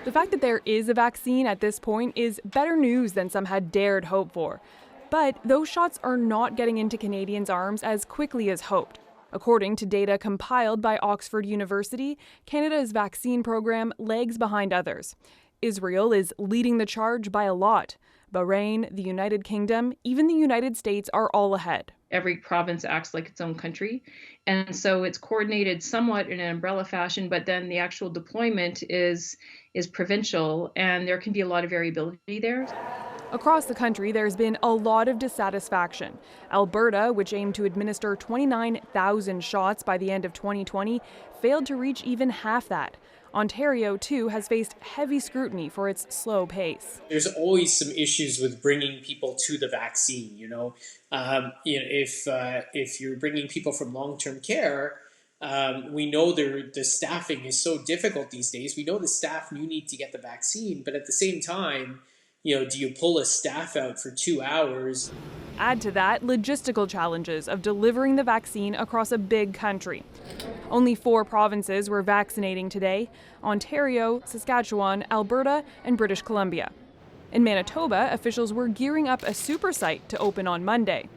The fact that there is a vaccine at this point is better news than some had dared hope for. But those shots are not getting into Canadians' arms as quickly as hoped. According to data compiled by Oxford University, Canada's vaccine program lags behind others. Israel is leading the charge by a lot. Bahrain, the United Kingdom, even the United States are all ahead. Every province acts like its own country. And so it's coordinated somewhat in an umbrella fashion, but then the actual deployment is provincial, and there can be a lot of variability there. Across the country, there's been a lot of dissatisfaction. Alberta, which aimed to administer 29,000 shots by the end of 2020, failed to reach even half that. Ontario, too, has faced heavy scrutiny for its slow pace. There's always some issues with bringing people to the vaccine. If you're bringing people from long-term care, we know the staffing is so difficult these days. We know the staff need to get the vaccine, but at the same time, do you pull a staff out for 2 hours? Add to that logistical challenges of delivering the vaccine across a big country. Only 4 provinces were vaccinating today: Ontario, Saskatchewan, Alberta, and British Columbia. In Manitoba, officials were gearing up a super site to open on Monday.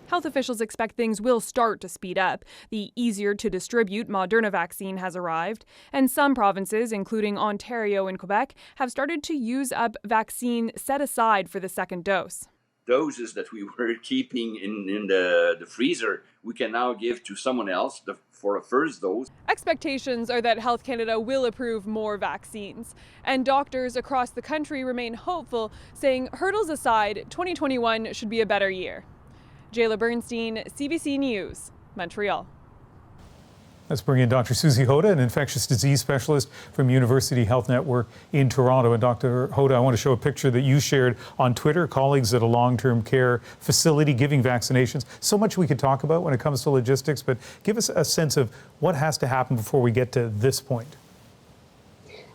Health officials expect things will start to speed up. The easier-to-distribute Moderna vaccine has arrived, and some provinces, including Ontario and Quebec, have started to use up vaccine set aside for the second dose. Doses that we were keeping in the freezer, we can now give to someone else for a first dose. Expectations are that Health Canada will approve more vaccines, and doctors across the country remain hopeful, saying hurdles aside, 2021 should be a better year. Jayla Bernstein, CBC News, Montreal. Let's bring in Dr. Susie Hoda, an infectious disease specialist from University Health Network in Toronto. And Dr. Hoda, I want to show a picture that you shared on Twitter, colleagues at a long-term care facility giving vaccinations. So much we could talk about when it comes to logistics, but give us a sense of what has to happen before we get to this point.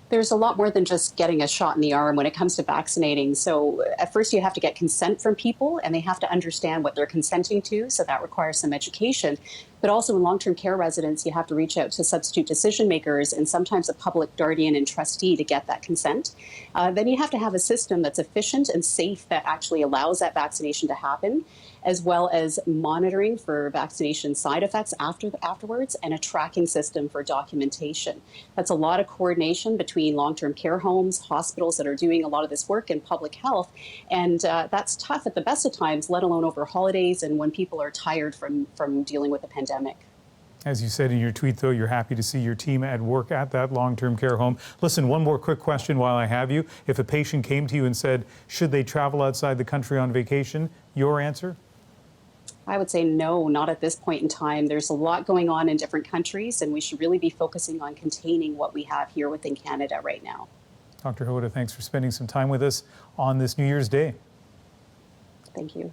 There's a lot more than just getting a shot in the arm when it comes to vaccinating. So at first you have to get consent from people, and they have to understand what they're consenting to. So that requires some education. But also in long-term care residents, you have to reach out to substitute decision makers and sometimes a public guardian and trustee to get that consent. Then you have to have a system that's efficient and safe that actually allows that vaccination to happen, as well as monitoring for vaccination side effects afterwards, and a tracking system for documentation. That's a lot of coordination between long-term care homes, hospitals that are doing a lot of this work, and public health. And that's tough at the best of times, let alone over holidays and when people are tired from dealing with the pandemic. As you said in your tweet, though, you're happy to see your team at work at that long-term care home. Listen, one more quick question while I have you. If a patient came to you and said, should they travel outside the country on vacation, your answer? I would say no, not at this point in time. There's a lot going on in different countries, and we should really be focusing on containing what we have here within Canada right now. Dr. Hoda, thanks for spending some time with us on this New Year's Day. Thank you.